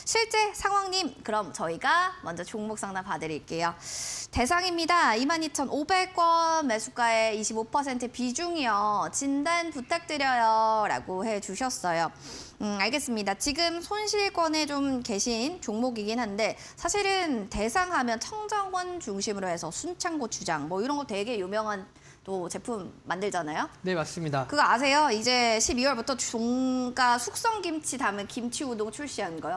실제 상황님, 그럼 저희가 먼저 종목 상담 봐드릴게요. 대상입니다. 22,500원 매수가의 25% 비중이요. 진단 부탁드려요. 라고 해주셨어요. 알겠습니다. 지금 손실권에 좀 계신 종목이긴 한데 사실은 대상하면 청정원 중심으로 해서 순창고추장 뭐 이런 거 되게 유명한 또 제품 만들잖아요. 네, 맞습니다. 그거 아세요? 이제 12월부터 종가 숙성김치 담은 김치 우동 출시한 거요.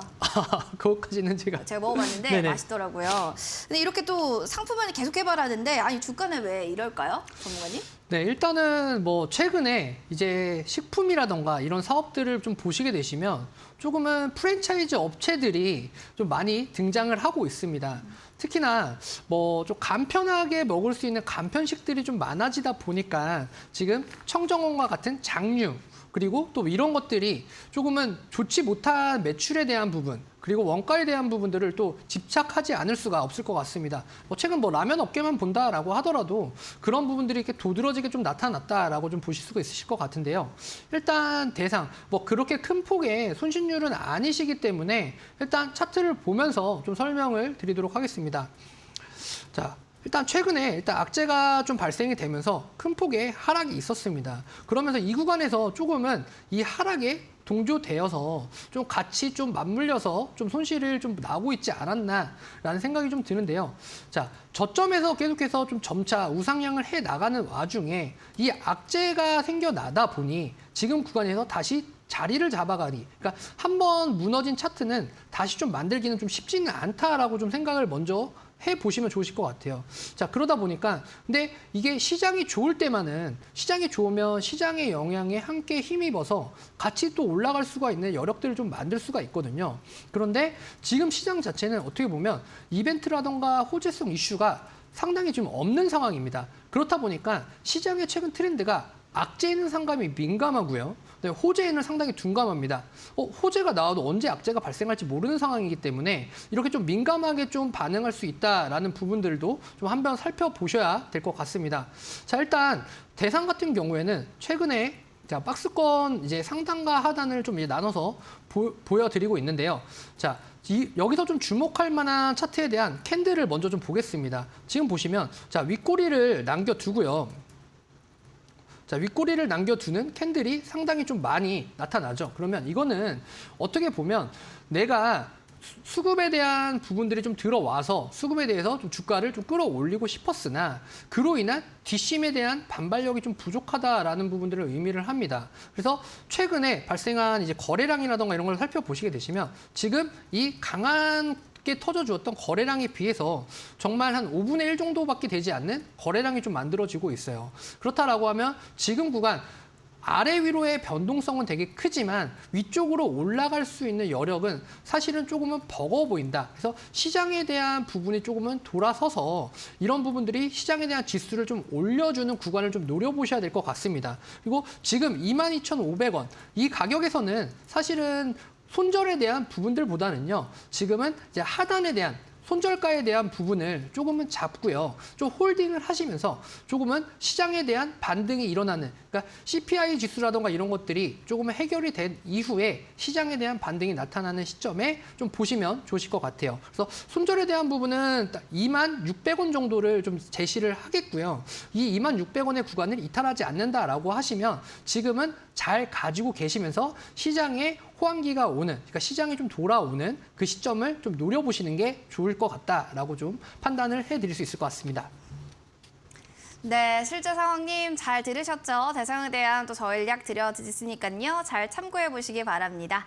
그것까지는 제가 먹어봤는데 네네. 맛있더라고요. 근데 이렇게 또 상품을 계속 개발하는데 아니 주가는 왜 이럴까요, 전문가님? 네, 일단은 뭐 최근에 이제 식품이라던가 이런 사업들을 좀 보시게 되시면 조금은 프랜차이즈 업체들이 좀 많이 등장을 하고 있습니다. 특히나 뭐 좀 간편하게 먹을 수 있는 간편식들이 좀 많아지다 보니까 지금 청정원과 같은 장류 그리고 또 이런 것들이 조금은 좋지 못한 매출에 대한 부분 그리고 원가에 대한 부분들을 또 집착하지 않을 수가 없을 것 같습니다. 뭐 최근 뭐 라면 업계만 본다라고 하더라도 그런 부분들이 이렇게 도드라지게 좀 나타났다라고 좀 보실 수가 있으실 것 같은데요. 일단 대상 뭐 그렇게 큰 폭의 손실률은 아니시기 때문에 일단 차트를 보면서 좀 설명을 드리도록 하겠습니다. 자. 일단 최근에 악재가 좀 발생이 되면서 큰 폭의 하락이 있었습니다. 그러면서 이 구간에서 조금은 이 하락에 동조되어서 좀 같이 좀 맞물려서 좀 손실을 좀 나고 있지 않았나라는 생각이 좀 드는데요. 자, 저점에서 계속해서 좀 점차 우상향을 해 나가는 와중에 이 악재가 생겨나다 보니 지금 구간에서 다시 자리를 잡아가니, 그러니까 한번 무너진 차트는 다시 좀 만들기는 좀 쉽지는 않다라고 좀 생각을 먼저 해보시면 좋으실 것 같아요. 자, 그러다 보니까 근데 이게 시장이 좋을 때만은 시장이 좋으면 시장의 영향에 함께 힘입어서 같이 또 올라갈 수가 있는 여력들을 좀 만들 수가 있거든요. 그런데 지금 시장 자체는 어떻게 보면 이벤트라던가 호재성 이슈가 상당히 좀 없는 상황입니다. 그렇다 보니까 시장의 최근 트렌드가 악재에는 상당히 민감하고요. 네, 호재에는 상당히 둔감합니다. 호재가 나와도 언제 악재가 발생할지 모르는 상황이기 때문에 이렇게 좀 민감하게 좀 반응할 수 있다라는 부분들도 좀 한번 살펴보셔야 될 것 같습니다. 자, 일단 대상 같은 경우에는 최근에 자, 박스권 이제 상단과 하단을 좀 이제 나눠서 보여드리고 있는데요. 자, 여기서 좀 주목할 만한 차트에 대한 캔들을 먼저 좀 보겠습니다. 지금 보시면 자, 윗꼬리를 남겨두고요. 자, 윗꼬리를 남겨두는 캔들이 상당히 좀 많이 나타나죠. 그러면 이거는 어떻게 보면 내가 수급에 대한 부분들이 좀 들어와서 수급에 대해서 좀 주가를 좀 끌어올리고 싶었으나 그로 인한 뒷심에 대한 반발력이 좀 부족하다라는 부분들을 의미를 합니다. 그래서 최근에 발생한 이제 거래량이라던가 이런 걸 살펴보시게 되시면 지금 이 강한 터져주었던 거래량에 비해서 정말 한 5분의 1 정도밖에 되지 않는 거래량이 좀 만들어지고 있어요. 그렇다라고 하면 지금 구간 아래 위로의 변동성은 되게 크지만 위쪽으로 올라갈 수 있는 여력은 사실은 조금은 버거워 보인다. 그래서 시장에 대한 부분이 조금은 돌아서서 이런 부분들이 시장에 대한 지수를 좀 올려주는 구간을 좀 노려보셔야 될 것 같습니다. 그리고 지금 22,500원 이 가격에서는 사실은 손절에 대한 부분들보다는요. 지금은 이제 하단에 대한 손절가에 대한 부분을 조금은 잡고요. 좀 홀딩을 하시면서 조금은 시장에 대한 반등이 일어나는 그러니까 CPI 지수라던가 이런 것들이 조금은 해결이 된 이후에 시장에 대한 반등이 나타나는 시점에 좀 보시면 좋으실 것 같아요. 그래서 손절에 대한 부분은 26,600원 정도를 좀 제시를 하겠고요. 이 26,600원의 구간을 이탈하지 않는다라고 하시면 지금은 잘 가지고 계시면서 시장에 호황기가 오는, 그러니까 시장이 좀 돌아오는 그 시점을 좀 노려보시는 게 좋을 것 같다라고 좀 판단을 해드릴 수 있을 것 같습니다. 네, 실제 상황님 잘 들으셨죠? 대상에 대한 또 전략 드려드렸으니까요. 잘 참고해 보시기 바랍니다.